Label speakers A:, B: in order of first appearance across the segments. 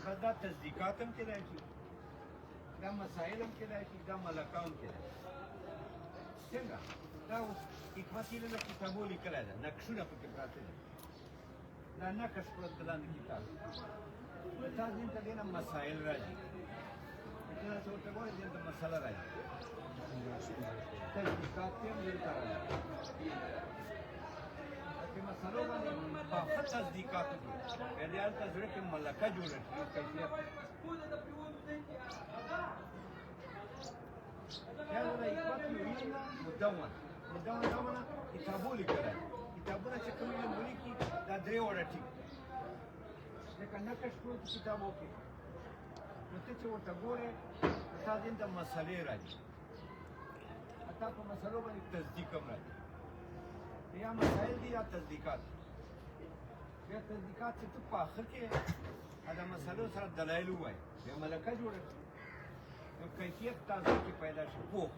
A: بس دا تصدیقات هم کېدای شي، دا مسایل هم کېدای شي، دا ملکه هم کېدای شي. څنګه؟ دا اوس حکمت یې له کتابو لیکلی ده، نقشونه پکې پراته دي. دا نقش پروت د لاندې کتاب. تا دلته دې نه مسایل راځي. ته داسې ورته ګورې دلته مسله راځي. تصدیقات یې هم دلته راځي. په مسلو باندې پاخه تصدیقات وکړي. یعنې هلته زړه کې ملکه جوړه کړي کیفیت. بیا د حکمت یوې مدون دا معنا کتابو لیکلی. کتابونه چې کوم علم ولیکي دا درې وړه ټیک لکه نقش پروت کتابو کې. نو ته چې ورته ګورې تا دلته مسلې راځي، تا په مسلو باندې تصدیق هم راځي. یا مسایل دي یا تصدیقات. بیا تصدیقات چې ته په آخر کې د مسلو سره دلایل ووایې بیا ملکه جوړه کړي. نو کیفیت تاسو کې پیدا شي پوه.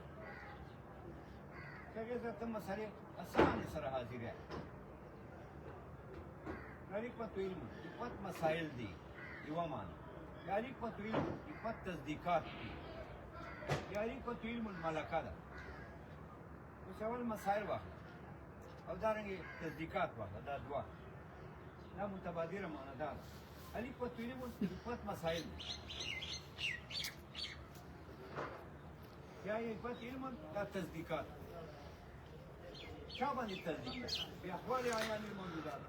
A: هغې سره ته مسلې اسانه سره حاضرې. حکمت علم حکمت مسائل دي یوه معنا. یا حکمت علم حکمت تصدیقات دي. یا حکمت علم الملکه ده. اوس اول مسایل واخله او دارنګې تصدیقات واخله. دا دوه دا متبادره معنا ده. حکمت علم حکمت مسائل دي. یا حکمت علم دا تصدیقات. چا باندې تصدیق ده؟ باحوال عیان الموجودات.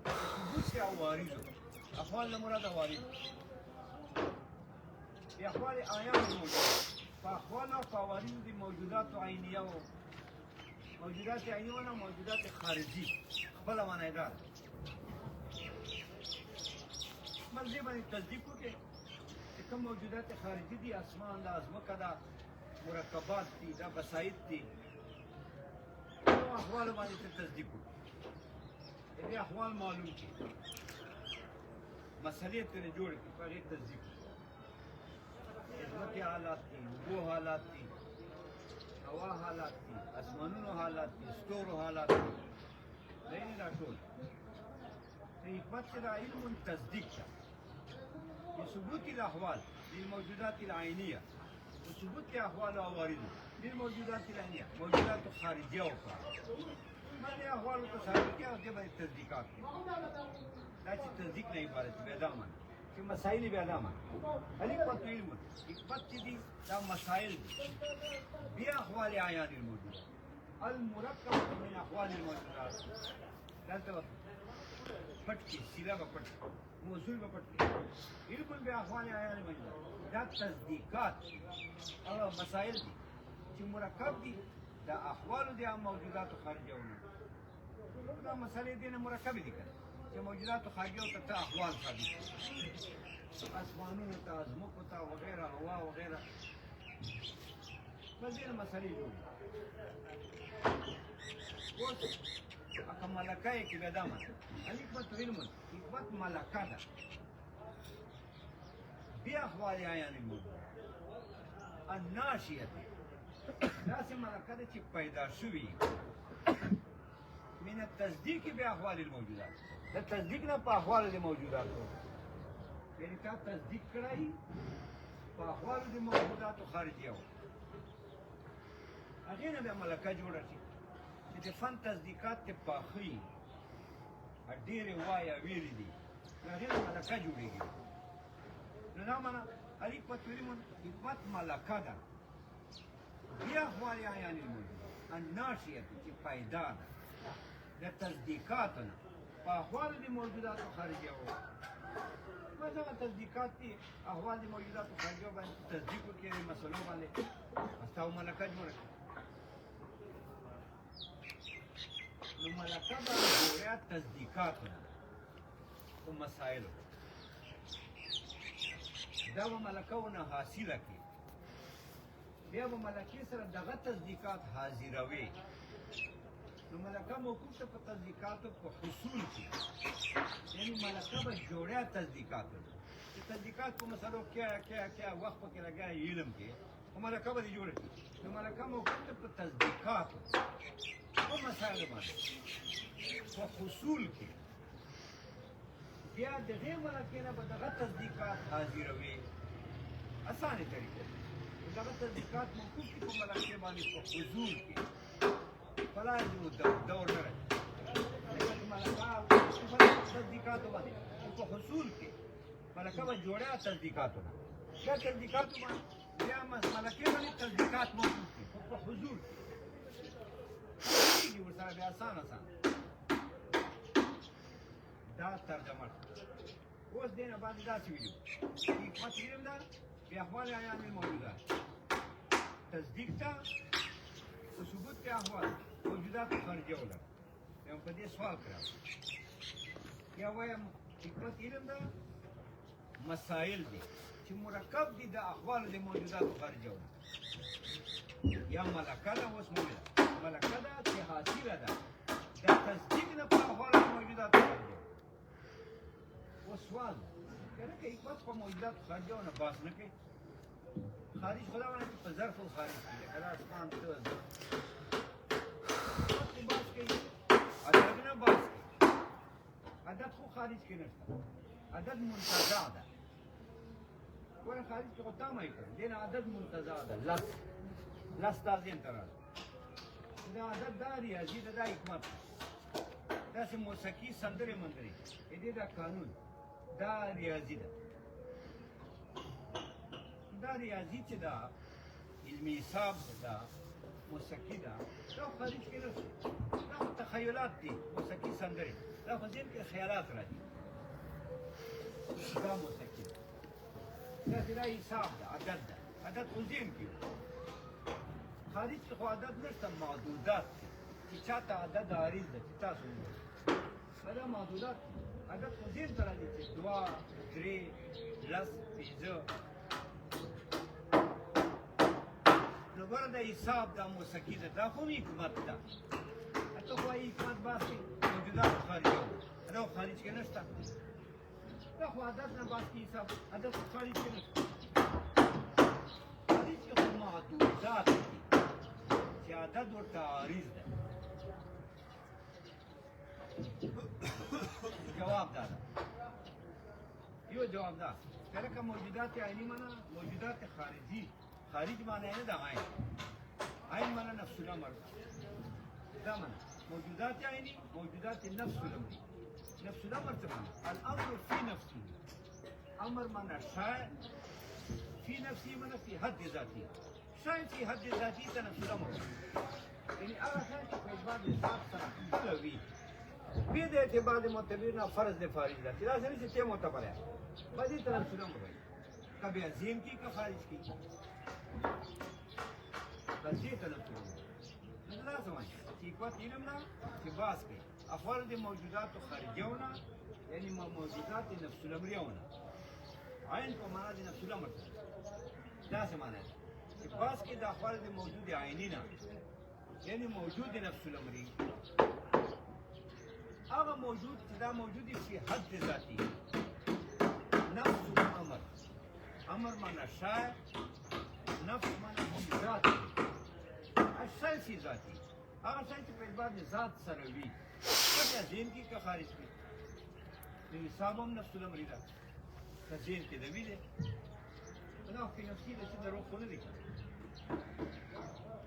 A: ثبوت یا واردو. احوال نه مراد وارد. باحوال عیان الموجودات. په احوال او په عوارضو د موجوداتو عینیه و موجودات عیني و نه موجودات خارجي. خپله معنا یې دا ده. بس دې باندې تصدیق وکړې چې کوم موجودات خارجي دي، اسمان ده، ځمکه ده، مرکبات دي، دا بسایط دي. احوال باندې ته تصدیق وکړي. دې احوال معلوم کړي، مسلې ترې جوړې کړي، په هغې تصدیق وکړي. ځمکې حالات دي، اوبو حالات دي، هوا حالات دي، اسمانونو حالات دي، ستورو حالات دي. دا یې دا ټول حکمت چې دا علم تصدیق ده بثبوت الاحوال للموجودات العينيه وثبوت الاحوال والعوارض للموجودات العينيه موجودات خارجيه وكذا. ما دي احوال خارجيه او دي باندې تصدیقات دا چې تصدیق نه عبارت به دا معنی چې مسائل به دا معنی. حکمت علم حکمت چې دي دا مسائل دي بیا احوال عیان الموجودات المرکبه من احوال الموجودات. دلته پټ کې سیلا به پټ موضوع به پټ کې علم به احوال عیان الموجودات. دا تصدیقات او مسائل دي چې مرکب دي د احوالو د موجوداتو خارجونه. دا مسئلې دي نه مرکب دي کنه چې موجوداتو خارجو ته احوال ثابت اسمانونو ته ځمکو ته وغیره هوا وغیره. بس دې مسئلې جوړې. اوس اکه ملکه یې کې دا معنی حکمت علم حکمت ملکه ده بیا احوال عیان الموجودات الناشئه. داسې ملکه ده چې پیدا شوي من التصدیق باحوال الموجودات. د تصدیق نه په احوال د موجوداتو یعنې تا تصدیق کړی په احوال د موجوداتو خارجیه و هغې نه بیا ملکه جوړه شي چې د فن تصدیقات ته پاخه وي ډېرې وایه ویلې دي نو هغې نه ملکه جوړېږي. نو دا معنا حکمت علم حکمت ملکه ده بیا احوال عیان الموجودات الناشئه چې پیدا ده د تصدیقاتو نه په احوال د موجوداتو خارجیه و. بس هغه تصدیقات دي احوال د موجوداتو خارجیه باندې تصدیق وکړي مسلو باندې بس تا ملکه جوړه کړي. نو ملکه به جوړه تصدیقاتو نه په مسایلو دا به ملکه ونه حاصله کړي. بیا به ملکې سره دغه تصدیقات حاضروي. نو ملکه موقوف ته په تصدیقاتو په حصول کې یعنی ملکه به جوړه تصدیقاتو چې تصدیقات په مسلو کیا وخت پکې لګای علم کې نو ملکه به جوړه کړي. نو ملکه موقوف ته په تصدیقاتو په مسایلو باندې په حصول کې بیا د دې ملکې نه به دغه تصدیقات حاضروي اسانه طریقه دغه تصدیقات موقوف دي په ملکې باندې په حضور کې فلا یجوز دور نه راځي ملکه تصدیقاتو باندې په حصول کې ملکه به جوړه تصدیقاتو نه بیا تصدیقاتو باندې بیا ملکې باندې تصدیقات موجود دي په حضور کې ورسره بیا آسان دا ترجمه اوس دې نه باندې داسې ویلو حکمت علم ده بأحوال أيام الموجودات تصديق ته وثبوت ته أحوال موجودات خارجه ولا یو په دې سوال کړم یا وایم حکمت علم ده مسائل دي چې مرکب دي د احوال د موجودات خارجه ولا یا ملکه ده اوس موجوده ملکه ده چې حاصله ده د تصدیق نه په احوال د موجودات خارجه اوس سوال کنه که حکمت خو موجودات خارجه ونه باس نه کوي خارج خدا ونه چې په ظرف خارج کړي کله اسمان ته باس کوي عدد نه باس کوي عدد خو خارج کې نشته عدد منتزع ده ونه خارج کې خدا مې کړ دین عدد منتزع ده لس تازین تر دا عدد دا ریاضي ده دا حکمت داسې موسیقي سندرې مندرې دې دا قانون دا ریاضي ده دا ریاضي چې دا علمي حساب ده موسیقي ده دا خارج کې نه دا تخیلات دي موسیقي سندرې دا خو ذهن کې خیالات راځي دا موسیقي ده دا حساب ده عدد ده عدد خو ذهن کې خارج کې خو عدد نشته محدودات دي چې چاته عدد عارض ده چې تاسو وایئ دا محدودات دي عدد خو ذهن ته راځي چې دوه درې لس پنځه نو ګوره دا حساب دا موسیقي ده دا خو حکمت ده ته خو وایي حکمت باسي موجودات خارجه دا خو خارج کې نشته دا خو عدد نه باسي حساب عدد خو خارج کې نشته خارج کې خو محدودات دي چې عدد ورته عارض ده جواب دا ده یو جواب ده کله که موجودات عینی معنا موجودات خارجي خارج معنا نه ده عین معنا نفس الامر دا معنا موجودات عینی موجودات نفس الامر نفس الامر څه معنا الامر في نفسه امر معنا شيء في نفسه معنا في حد ذاته شيء في حد ذاته ده نفس الامر یعنی هغه شی چې په اعتبار د ذات سره کوي به د اعتبار د معتبر نه فرض د فارغ ده چې دا سره چې معتبر ہے بدی طرف سلام وایي کبھی عظیم کی کا خارج کی بدی طرف سلام دا سمای چې په علم نه چې باس کې افعال د موجودات خارجونه یعنی موجودات نفس الامرونه عین په معنا د نفس الامر دا سمانه چې باس کې د افعال د موجود عینی نه یعنی موجود نفس الامری هغه موجود چې دا موجودی په حد ذاتی نفس الامر امر معنا شای نفس معنا ذات الشای فی ذاتی هغه شای چې په اعتبار د ذات سره وي هغه ذهن کې که خارج وي د حساب هم نفس الامر ده که ذهن کې د وي دی دا په نفسي ده چې د روح خو نه دی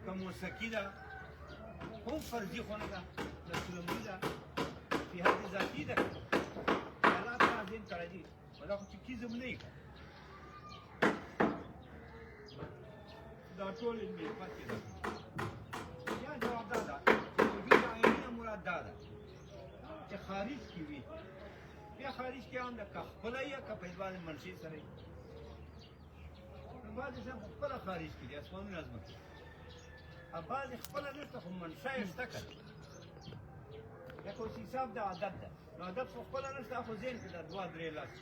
A: که موسیقي ده هم فرضي خو نه ده نفس الامري ده في حد ذاتي ده حالات ذهن ته راځي دا خو چې کیزم نه یې دا ټول علمي پاتې ده یا جواب دا ده چې وجود عیني نه مراد دا ده چې خارج کې وي بیا خارج کې هم د که خپله یا که په اعتبار منشي سره وي نو بعضې شیان خو خپله خارج کې دي اسمانونه ځمکې بعضې خپله نشته خو منشا یې شته که لکه اوس حساب د عدد ده نو عدد خو خپله نشته خو ذهن کې ده دوه درې لس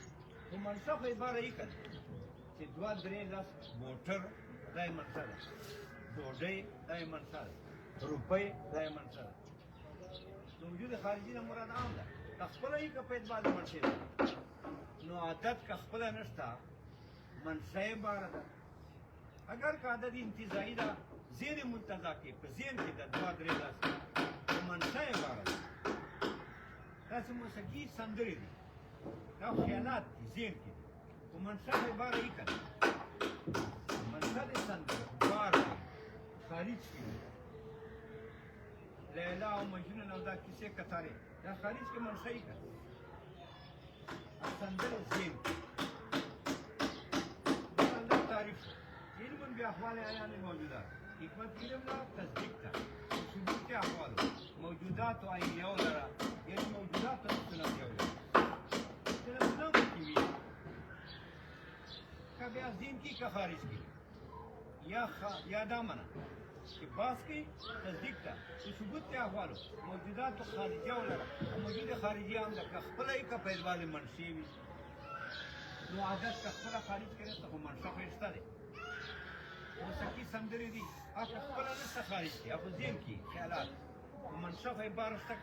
A: خو منشا خو عباره یې کړه چې دوه درې لس موټر دا یې منشا ده ډوډۍ دا یې منشا ده روپۍ دا یې منشا ده نو وجود خارجي نه مراد عام ده که خپله یې که په اعتبار د منشي ده نو عدد که خپله نشته منشا یې باره ده اگر که عدد انتزاعي ده ذهن منتزع کې په ذهن کې ده دوه درې لس خو منشا یې باره ده داسې موسیقي سندرې دي دا خیالات دي ذهن کې خو منشا یې باره یې کنه منشا د سندرو بار دی خارج کې لیلا او مجنون او دا کیسې کتارې دا خارج کې منشا یې کنه سندرو ذهن کې دا تعریف علم باحوال عیان الموجودات حکمت علم لا تصدیق تا ثبوت احوال موجودات و عینیه ولرا یعنی موجودات نفسنا دیولا نفسنا کی کبھی از دین کی کا خارج کی یا دامنا کہ باس کی تصدیق تا ثبوت احوال موجودات خارجیه ولرا موجود خارجیه هم د خپل کا پیدوال منشي وي نو عادت خپل خارج کړي ته منشا پېښته دي موسیقي سندرې دي هغه خپل نه خارج دي هغه ذهن کې خیالات منشا په عبارت تک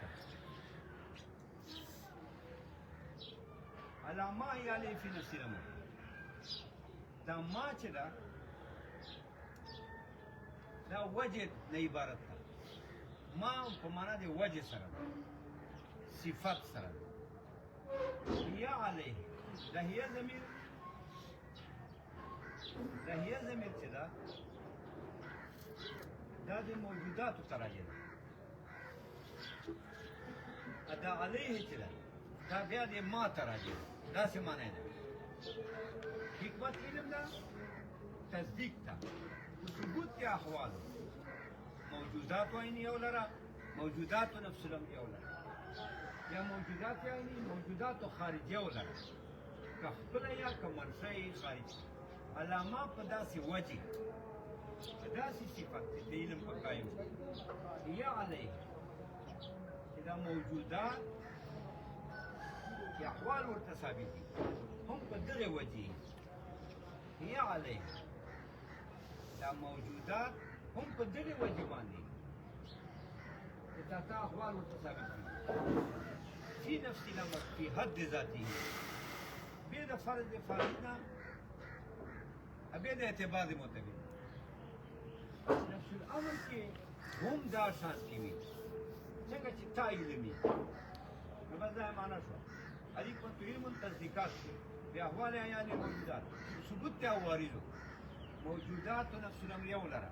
A: علامه یالي فی نفس الامر دا ما چې دا وجه نه عبارت ده ما په معنا دی وجه سره صفات سره یا علیه دا هي ضمیر چې دا د موجوداتو ته راځي دا علیه چې دا بیا د ما ته راځي داسې معنی ده حکمت علم ده تصدیق ده ثبوت کې احوال موجودات عینیه ولرا موجودات نفس الامر ولرا یا موجودات عینی موجودات خارجیه ولرا که خپل یا که منشأ خارج علامه په داسې وجه په داسې صفت د علم په قایم یا علیه چې دا موجودات چې احوال ورته ثابت دي هم په دغه وجه یا علیه دا موجودات هم په دغه وجه باندې چې تا احوال ورته ثابت دي فی نفس الامر فی حد ذاته بې د فرض نه ابې د اعتبار مطابق نفس الامر کې هم دا شان کې وي څنګه چې تا علمي نو بس دا معنا شو الیک په علم تصدیقات بیا احوال عیان موجودات ثبوت ته واردو موجودات نفس الامر ولرا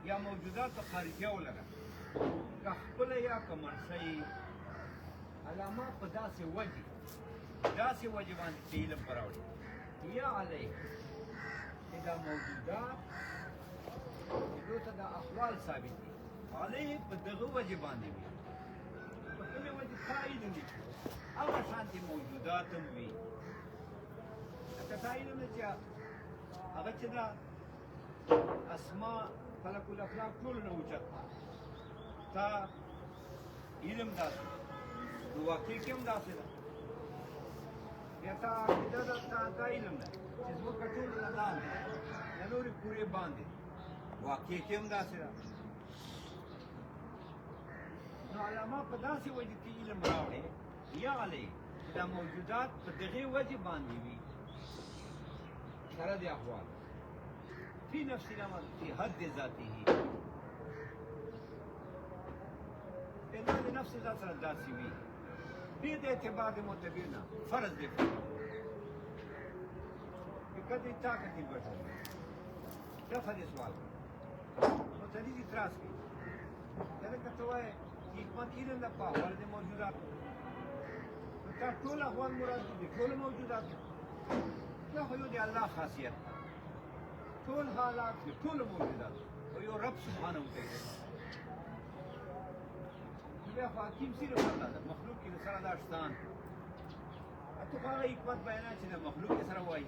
A: یا موجودات خارجیه ولرا خپل یا کمنشي علامه په داسې وجه باندې علم پراوړي یا علیه دا موجودات دو ته دا احوال ثابت دي علیه په دغه وجه باندې وي په کومه وجه تایید دي هغه شانتي موجودات هم وي که تایید نه چې هغه چې دا اسماء فلک الافلاک ټول نه اوچت تا علم داسې نو واقع کې هم داسې ده یا تا دا علم ده چې زموږ ټول نه لاندې د نورې پورې باندې واقع کې هم داسې ده نو علامه په داسې وجه کې علم راوړي یا علیه دا موجودات په دغې وجه باندې وي سره د احوال فی نفس الامر فی حد ذاته دا د نفس ذات سره داسې وي بې د اعتبار د معتبر نه فرض دی کدی طاقت البشر دفع دې سوال متعدد اعتراض کوي دا کته وایي حکمت علم د په احوال د موجوداتو تا ټول احوال مراد دي ټول موجودات دا خو یو د الله خاصیت ټول حالات د ټول موجودات او یو رب سبحانه وتعالى بیا خو حکیم صرف الله ده مخلوق کې سره دا شتان اته هغه حکمت بیان چې د مخلوق سره وایي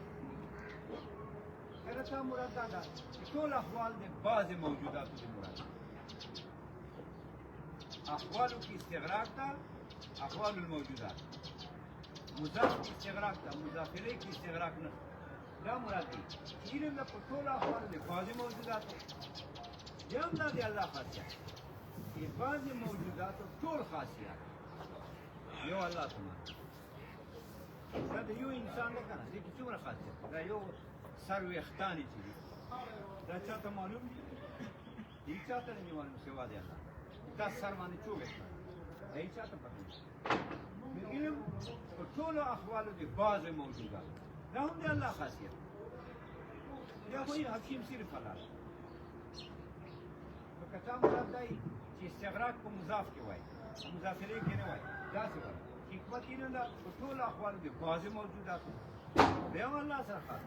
A: تا مراد دا ده چې ټول احوال د بعض موجوداتو د مراد احوالو کې استغراق ده احوال الموجودات مضاف کې استغراق ده مضافره کې استغراق نه دا مراد دی علم د ټول احوال د بعض موجوداتو یم دا د الله خاصیت د بعض موجوداتو ټول خاصیت یو الله تعالی دا د یو انسان نه کنه دې کې څومره خاصیت دا یو سر ویختانی چې دا چاته معلوم دي دې چاته نه معلوم سوا دی الله دا سر باندې څو ویختان هیڅ چاته پته علم په ټولو احوالو د بعض موجودات دا هم د الله خاصیت یا خو یې حکیم صرف حلال نو که تا مراد دی چې استغراق په مضاف کې وایي مضاف الیه کې نه وایي داسې وایي حکمت یې نه ده په ټولو احوالو د بعض موجوداتو بیا هم الله سره خاص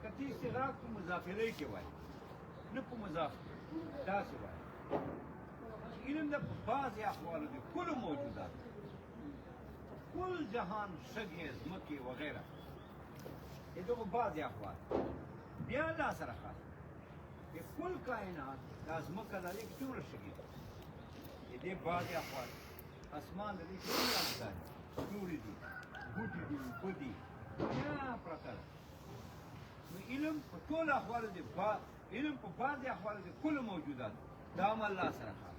A: که ته استغراق په مضاف الیه کې وایي نه په مضاف داسې وایي علم د بعض احوالو د کلو موجودات کل جهان شګې ځمکې وغیره د دغو بعض احوال بیا الله سره خاص د کل کائنات دا ځمکه د دې کې څومره شګې د دې بعض احوال اسمان د دې کې څومره امثال ستوري دي بوټي دي اوبه دي بیا پرته ده نو علم په ټولو احوالو د علم په بعض احوالو د کلو موجودات دا هم الله سره خاص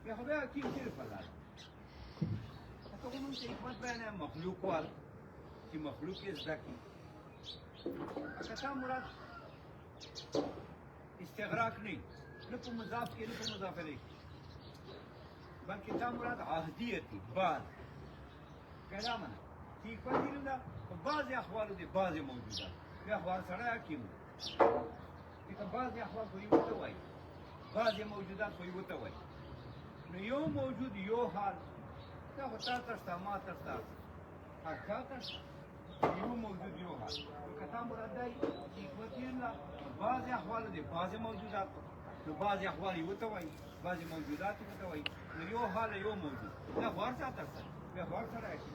A: بیا خو بیا حکیم صرف الله دی ته خو موږ ته حکمت بیانوي مخلوق وال چې مخلوق یې زده کړي که تا مراد استغراق نه نه په مضاف کې نه په مضاف الیه کې بلکې تا مراد عهدیت دی بعض پیدا منه چې حکمت علم ده په بعضې احوالو د بعضې موجودات بیا خو هر سړی حکیم دی ځکه بعضې احوال خو یې ورته وایي بعضې موجودات خو یې ورته وایي نو یو موجود یو حال دا خو تا ته شته ما ته شته هر چا ته شته یو موجود یو حال که تا مراد دی چې حکمت الله بعضې احوالو د بعضې موجوداتو نو بعضې احوال یې ورته وایي بعضې موجودات یې ورته وایي نو یو حال یو موجود دا خو هر چا ته شته بیا خو هر سړی شي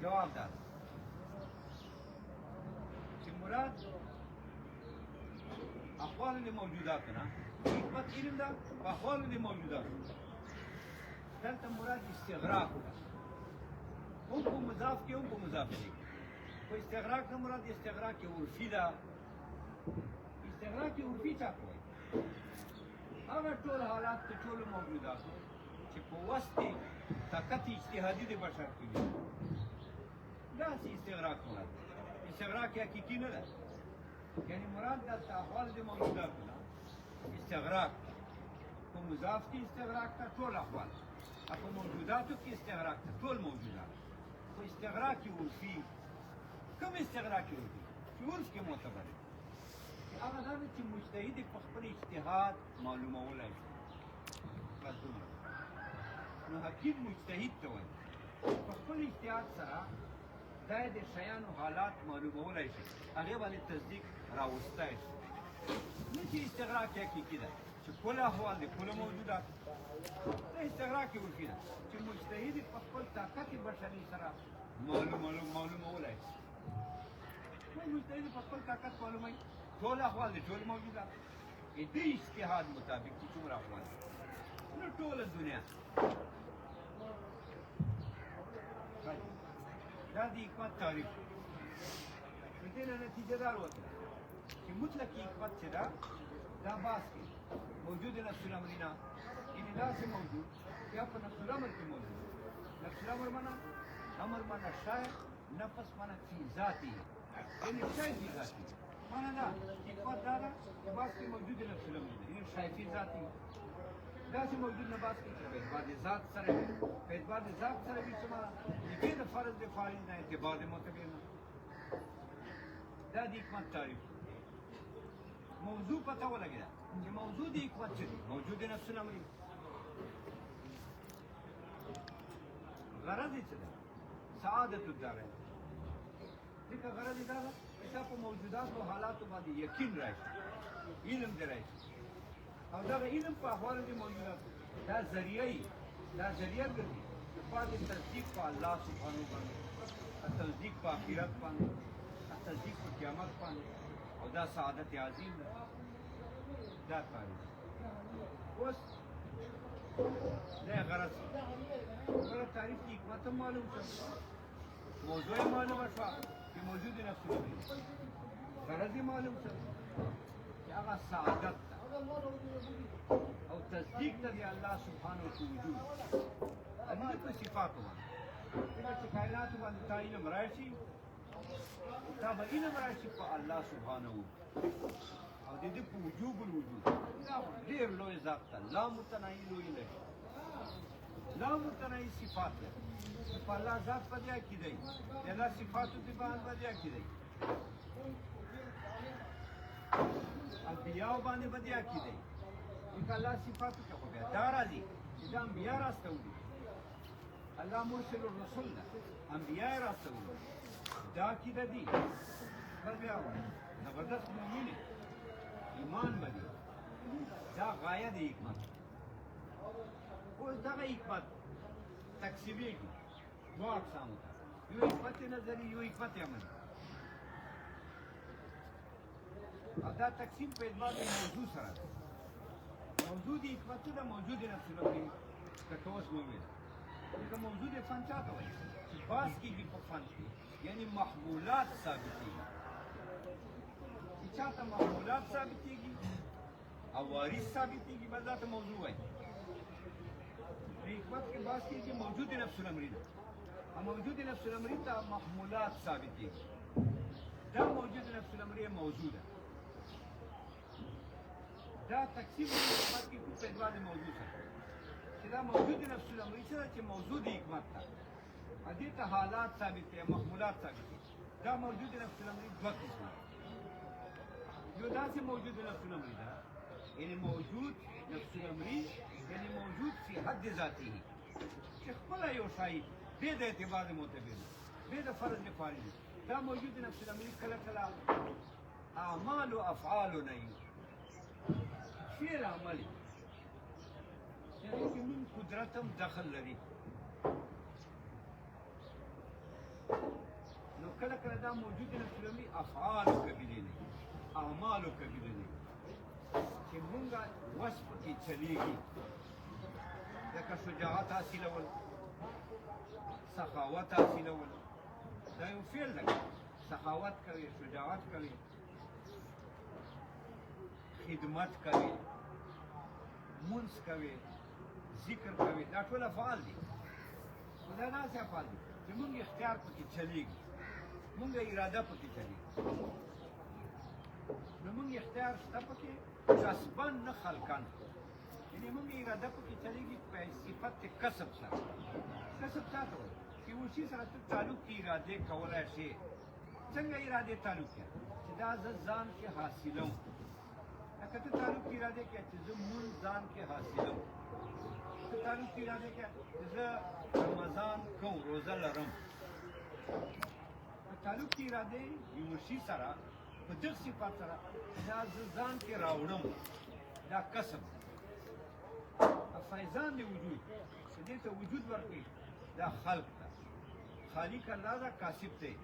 A: جواب دا ده چې مراد احوال د موجوداتو نه حکمت علم ده په احوالو د موجوداتو دلته مراد استغراق ده هم په مضاف کې هم په مضاف الیه کې خو استغراق نه مراد استغراق عرفي ده استغراق عرفي چا ته وایي هغه ټول حالات د ټولو موجوداتو چې په وسط طاقت اجتهادي د بشر کې وي داسې استغراق مراد استغراق حقیقي نه ده یعنی مراد دلته احوال د موجوداتو نه استغراق په مضاف کې استغراق ته ټول احوال په موجوداتو کې استغراق ته ټول موجودات خو استغراق عرفي کوم استغراق عرفي چې عرف کې معتبر دی هغه دا ده چې مجتهد په خپل اجتهاد معلومولی شي بس دومره نو حکیم مجتهد ته وایي په خپل اجتهاد سره دا د شیانو حالات معلومولی شي هغې باندې تصدیق راوستی شي نه چې استغراق حقیقي ده چې کل احوال د کلو موجودات دا استغراق عرفي ده چې مجتهد په خپل طاقت بشري سره معلومولی شي مجتهد په خپل طاقت معلوموي ټول احوال د ټول موجودات د دې اجتهاد مطابق چې څومره احوال نو ټوله دنیا دا د حکمت تعریف د دې نه نتیجه دار وکړه چې مطلق حکمت چې ده دا باس کې موجود نفس الامر نه یعنې داسې موجود یا په نفس الامر کې موجود نفس الامر معنا امر معنا شای نفس معنا فی ذاتی یعنې شای فی ذاتی معنا دا حکمت دا ده چې باس کې موجود نفس الامر ده یعنې شای فی ذاتی داسې موجود نه باس کې چې په اعتبار د ذات سره وي په اعتبار د ذات سره وي څه معنا د دې د فرض د فاعل نه اعتبار د معتبر نه دا د حکمت تعریف موضوع پته ولګېده چې موضوع د حکمت څه دی موجود نفس الامر غرض یې څه ده سعادت الدارین ځکه غرض یې دا ده چې تا په موجوداتو او حالاتو باندې یقین راشي علم دې راشي او دغه علم په احوالو د موجوداتو دا ذریعه ګرځي لپاره د تصدیق په الله سبحانه باندې تصدیق په آخرت باندې تصدیق په قیامت باندې او دا سعادت عظیم ده دا تعریف اوس دا غرض تعریف کی حکمت هم معلوم شو موضوع معلومه شوه چې موجود نفس الامر غرض معلوم شو چې هغه سعادت ده او تصدیق ته د الله سبحانه په وجود همدې په صفاتو باندې چې کائناتو باندې تا علم راشي تا به علم راشي په الله سبحانه او د دې په وجوب الوجود دا ډېر لوی ذات ده لا متناهي لوی نه لا متناهي صفات ده په الله ذات په دې کې دی د الله صفاتو په باندې په دې کې دی انبیاء باندې په دې کې دی د الله صفاتو ته په بیا دا راځي چې دا انبیاء راستولي الله مرسل الرسول ده انبیاء راستولي دا کې د دې په بیا زبردست مؤمن ایمان باندې دا غایه دی حکمت اوس دغه حکمت تقسیمي کی دو اقسام ہوتا یو حکمت نظری یو حکمت عملی او دا تقسیم په اعتبار د موضوع سره ده موضوع د حکمت ده موضوع د نفس الامر کټوس مومن دا موضوع د فن چاته وایي چې باس کېږي په فن کې یعنی محمولات ثابتېږي چې چاته محمولات ثابتېږي عوارض ثابتېږي بس دا ته موضوع وایي حکمت کے بعد کی موجود نفس الامری ده موجود نفس الامری تا محمولات ثابتې دا موجود نفس الامری موجود ده دا تقسیم حکمت کی په اعتبار د موضوع سره چې دا موجود نفس الامری سره چې موجود حکمت ده دې ته حالات ثابتې محمولات ثابتې دا موجود نفس الامری دوه قسمه یو داسې موجود نفس الامری ده یعنی موجود نفس الامری یعنی موجود فی حد ذاتی چې خپل یو شای به د اعتبار معتبر به د فرض لپاره دا موجود نفس الامری کله کله اعمال او افعال نه وي فعل عمل یعنی چې من قدرتم دخل لري نو کله کله دا موجود نفس الامری افعال قبیله نه اعمال قبیله نه چې مونږه وصف کې چلیږي لکه شجاعت حاصلول سخاوت حاصلول دا یو فعل دی سخاوت کوي شجاعت کوي خدمت کوي منځ کوي ذکر کوي دا ټول افعال دي دا داسې افعال دي چې مونږ اختیار پکې چلیږي مونږ اراده پکې چلیږي نو مونږ اختیار شته پکې کسبا نه خلقا یعنی مونږ اراده پکې چلیږي په صفت کسب سره کسب څه ته وایي چې اوسي سره ته تعلق کې اراده کولای شي څنګه اراده تعلق کې چې دا زه ځان کې حاصلوم لکه ته تعلق کې اراده کې چې زه مون ځان کې حاصلوم ته تعلق کې اراده کې چې زه رمضان کوم روزه لرم تعلق کې اراده یو شي سره په دغه صفات سره دا ځان کې راوړم دا کسب فیضان دی وجود چې دې ته وجود ورکړي دا خلق ته خالق الله دا کاسب دی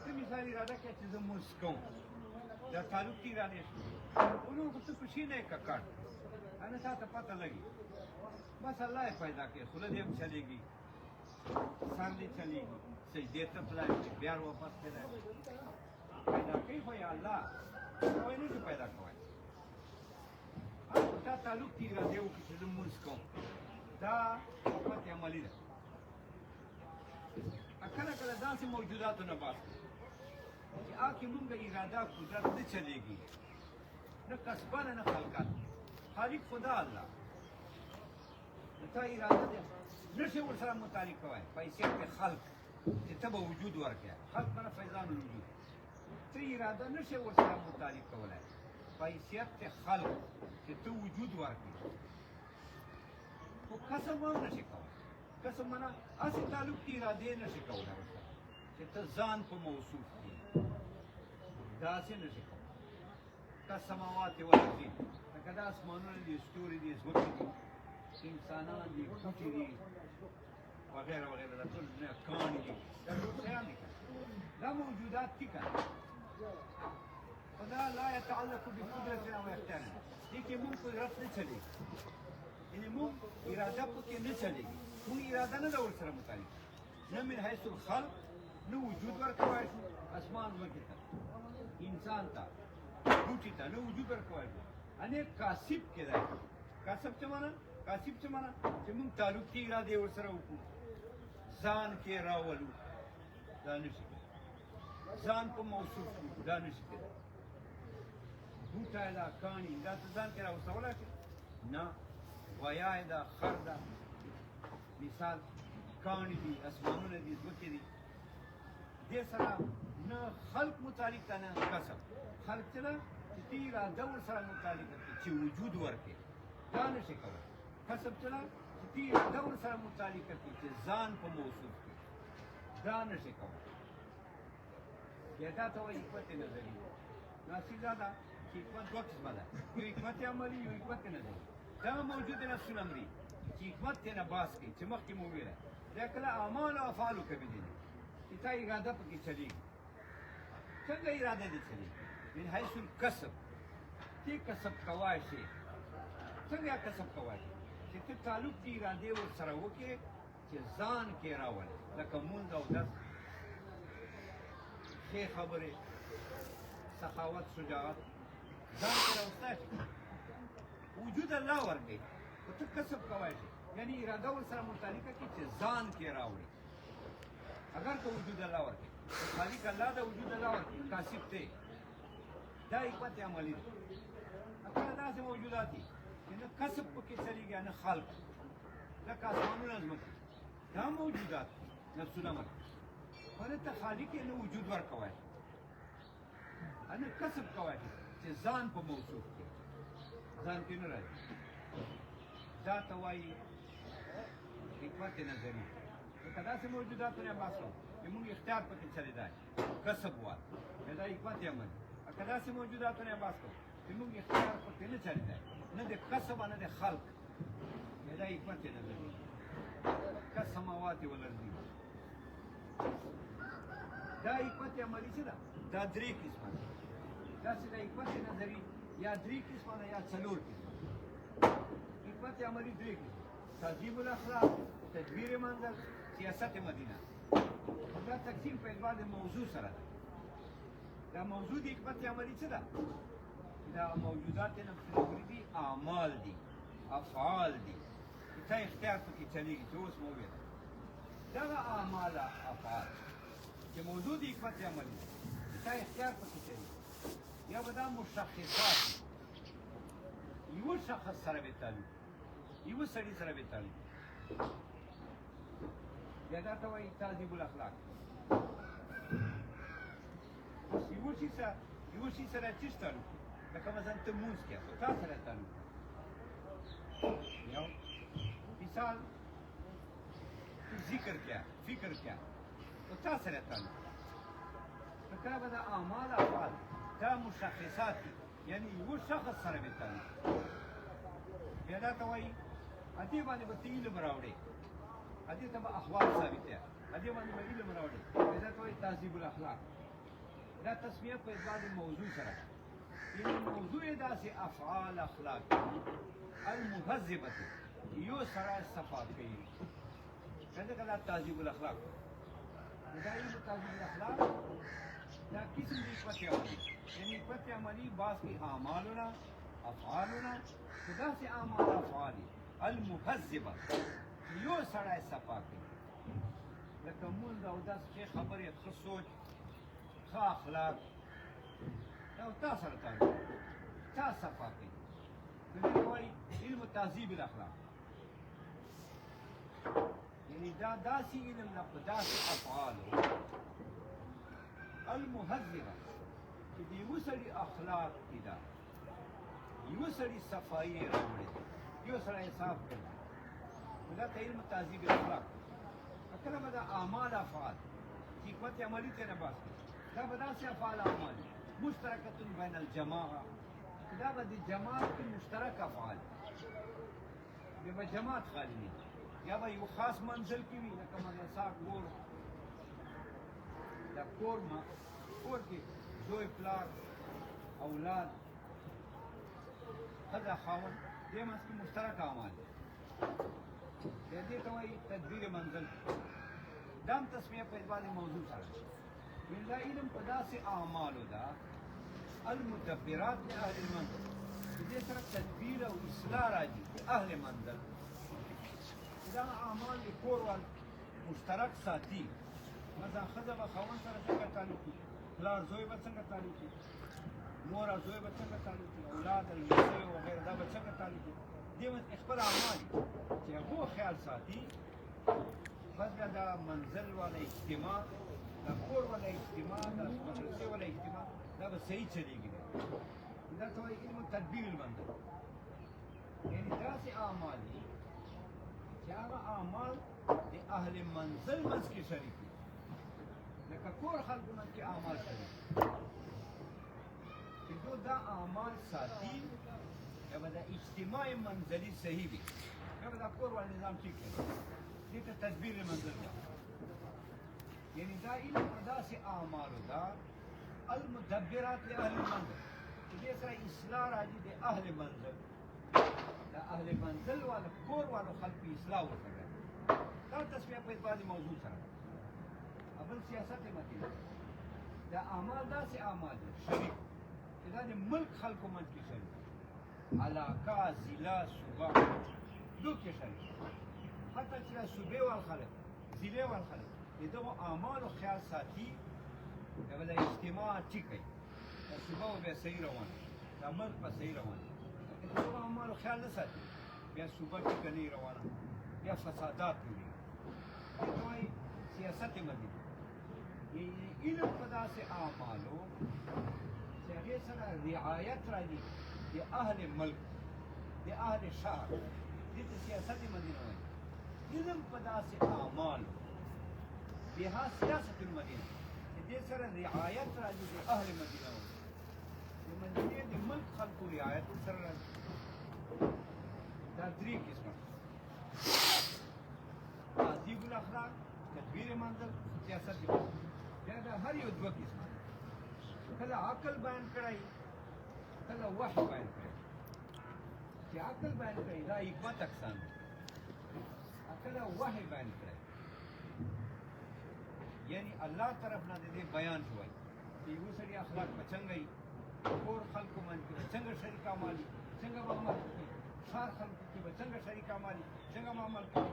A: ته مثال اراده کوي چې زه مونځ کوم دا تعلق کې اراده شي اونو ته خوشي نه ککړ انا تا ته پته لګي بس الله یې پیدا کړي خله دې هم چلېږي سر دې چلېږي سجدې ته پلاي بیا واپس کړي پیدا کوي خو یا الله کوئی نه پیدا کوي دا تعلق کی اراده وکړي چې زه مونځ کوم دا حکمت عملي ده کله کله داسې موجوداتو نه بحث کوي چې آکې مونږ اراده قدرت نه چلېږي نه کسبانه نه خلقت خالق خدا الله تا اراده ده نشي ورسره متعلق کوی پیسې په خلق چې ته به وجود ورکړې خلق معنی فیضان الوجود ته اراده نشي ورسره متعلق کولی حیثیت خلق چې ته وجود ورکړې خو کسب هم نشي کولی کسب معنا هسې تعلق کې ارادې نشي کولی ورسره چې ته ځان په موصوف کړې داسې نشي کولی کالسماوات والارض لکه دا اسمانونه دي ستوري دي ځمکې دي انسانان دي بوټي دي وغیره وغیره دا ټول کاڼي دي دا ټول شیان دي دا موجودات دي که فدا لا يتعلق بقدرتنا واختيارنا دي کې مونږ قدرت نه چلېږي یعنې مونږ اراده پکې نه چلېږي مونږ اراده نه ده ورسره متعلق نه من حیث الخلق نه وجود ورکولی شو اسمان ځمکې ته انسان ته بوټي ته نه وجود ورکولی شو انې کاسب کې دی کاسب څه معنا کاسب څه معنا چې مونږ تعلق کې ارادې ورسره وکړو ځان کې راولو دا نشي کېدای ځان په موصوف کړو دا نشي کېدای بوټی ده کاڼي دا ته ځان کې راوستولی شي نه غویا یې ده خر ده مثال کاڼي دي اسمانونه دي ځمکې دي دې سره نه خلق متعلق ده نه کسب خلق چې ده چې ته اراده ورسره متعلقه کړې چې وجود ورکړې دا نشي کولی کسب چې ده چې ته اراده ورسره متعلقه کړې چې ځان په موصوف کړې دا نشي کولی بیا دا ته وایي حکمت نظري نو اصلي دا ده چې حکمت دوه قسمه ده یو حکمت عملي یو حکمت نظري دا موجود نفسونه مري چې حکمت ترې نه باز کوي چې مخکې مو وویله دا کله اعمال او افعالو کې بدلي چې تا اراده پکې چلېږي څنګه اراده دې چلېږي من حیث الکسب تی کسب کوای شي څنګه کسب کوای شي چې ته تعلق دې ارادې ورسره وکړې چې ځان کې راولې لکه مونځ او درس ښې خبرې سخاوت شجاعت ځان کې راوستی شي وجود الله ورکړي خو ته کسب کوای شي یعنی اراده ورسره متعلقه کړي چې ځان کې راوړي اگر که وجود الله ورکړي خالق الله د وجود الله ورکړي کاسب دی دا حکمت عملي ده کله داسې موجودات دي چې نه کسب پکې چلېږي نه خلق لکه اسمانونه ځمکې دا موجودات دي نفسونه مرګ خو نه ته خالق یې نه وجود ورکوی نه کسب کوی چې ځان په موصوف کړي ځان کې نه راځي دا ته وایي حکمت نظري لکه داسې موجوداتو نه بحث کوو چې موږ اختیار پکې چلېدای کسب وال دا حکمت عملي که داسې موجوداتو نه بحث کوو چې موږ اختیار پکې نه چلېدای نه د کسب نه د خلق دا حکمت نظري کالسماوات والارض دا حکمت عملي څه ده دا درې قسمه ده داسې د حکمت نظري یا درې قسمه ده یا څلور قسمه حکمت عملي درې قسمه تهذیب الاخلاق تدبیر منزل سیاست مدینه دا تقسیم په اعتبار د موضوع سره ده دا موضوع د حکمت عملي څه ده دا موجودات نفسونه دي اعمال دي افعال دي چې ته اختیار پکې چلېږي چې اوس مو وویل دغه اعمال افعال چې موضوع د حکمت عملي ده چې ته اختیار پکې چلېږي یا به دا مشخصات دي یوه شخص سره به تعلق یوه سړي سره به تعلق یا دا ته وایي تهذیب الاخلاق یوه شي سره چیز تعلق لکه مثلا ته مونځ کوې خو تا سره تعلق یو مثال تو ذکر کیا فکر کیا خو تا سره تعلق نو کله به دا اعمال افعال دا مشخصات دي یعنی یوه شخص سره به تعلق بیا دا ته وایي ادې باندې به ته علم راوړې ادې ته به احوال ثابت دی ادې باندې به علم راوړې بیا دا ته وایي تهذیب الاخلاق دا تسمیه په اعتبار د موضوع سره یعنی موضوع یې داسې افعال اخلاق المهذبه یو سره صفا کوي څنګه دا تهذیب الاخلاق دا علم تهذیب الاخلاق دا قسم د حکمت عملي یعنی حکمت عملي بعض کې اعمالونه افعالونه که داسې اعمال افعال المهذبه یو سړی صفا کوي لکه مونځ او داسې ښې خبرې ښه سوچ ښه اخلاق دا تا سره تعلق تا صفا کوي نو دې ته وایي علم تهذیب الاخلاق یعنی دا داسې علم ده په داسې افعالو المهذبه چې د یوه سړي اخلاق کې ده یوه سړي صفایي یې راوړې ده یو سړی صاف کړي نو دا ته علم تهذیب الاخلاق کله به دا اعمال افعال چې حکمت عملي ته نه بحث کوي دا به داسې افعال اعمال مشترکه بین الجماعه دا به د جماعت کې مشترک افعال بیا به جماعت خالی نه یا به یو خاص منزل کې وي لکه مدرسه کور دا کور کې زوی پلار اولاد ښځه خاوند دې منځ کې مشترک اعمال دي دې ته وایي تدبیر منزل دا هم تسمیه په اعتبار د موضوع سره دا علم په داسې اعمالو ده المدبرات لاهل المنزل چې دې سره تدبیر او اصلاح راځي د اهل منزل دا اعمال د کور وال مشترک ساتي مثلا ښځه به خاوند سره څنګه تعلق وي پلار زوی به څنګه تعلق وي مور او زوی به څنګه تعلق وي اولاد المسیح وغیره دا به څنګه تعلق وي دې خپل اعمال چې هغو خیال ساتي بس دا منزل والا اجتماع دا کور والا اجتماع دا مدرسې والا اجتماع دا به صحیح چلېږي دا ته وایي علم تدبیر المنزل یعنی داسې اعمال دي چې هغه اعمال د اهل منزل منځ کې شریک دي لکه کور خلکو منځ کې اعمال شریک چې دو دا اعمال ساتي یا به دا اجتماع منزلي صحیح وي یا به دا کور والا نظام ټیک دی دې ته تدبیر المنزل ده یعنی دا علم په داسې اعمالو دا المدبرات لأهل المنزل چې دې سره اصلاح راځي د اهل منزل دا اهل منزل والا کور والو خلکو اصلاح وکړه دا تسمیه په اعتبار د موضوع سره اول سیاست متي دا اعمال داسې اعمال دي شریک چې دا د ملک خلکو منځ کې شریک علاقه ضلع صوبه دو کې شریک حتی چې دا صوبې وال خلک ضلع وال خلک د دغو اعمالو خیال ساتي دا به د اجتماع ټیک کوي دا صوبه به صحیح روانه دا ملک به صحیح روانه د دغو اعمالو خیال نه ساتي بیا صوبه ټیکه نه روانه بیا فسادات جوړېږي دې ته وایي سیاست مدینه علم په داسې اعمالو چې هغې سره رعایت راځي د اهل ملک د اهل شهر دې ته سیاست مدینه وایي علم په داسې اعمالو بها سیاست المدینه چې دې سره رعایت راځي د اهل مدینه وایي د مدینې د ملک خلکو رعایت سره راځي دا درې قسمه تعذیب الاخلاق تدبیر منزل سیاست بیا دا هر یو دوه قسمه کله عقل بیان کړی کله وحی بیان کړی چې عقل بیان کړی دا حکمت اقسام دی کله وحی بیان کړی یعنی الله طرف نه د دې بیان شوی چې یو سړي اخلاق به څنګه وي کور خلکو باندې به څنګه شریک اعمال وي څنګه به عمل کوي ښار خلکو کې به څنګه شریک اعمال وي څنګه به عمل کوي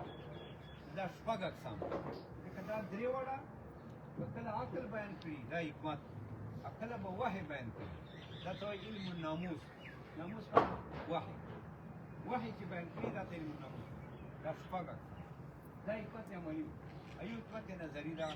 A: دا شپږ اقسام ځکه دا درې واړه به کله عقل بیان کړي دا حکمت کله به وحی بیان کړي دا ته وایي علم الناموس ناموس وحی وحی چې بیان کړي دا ته علم الناموس دا شپږ دا حکمت عملي ایو حکمت نظري دا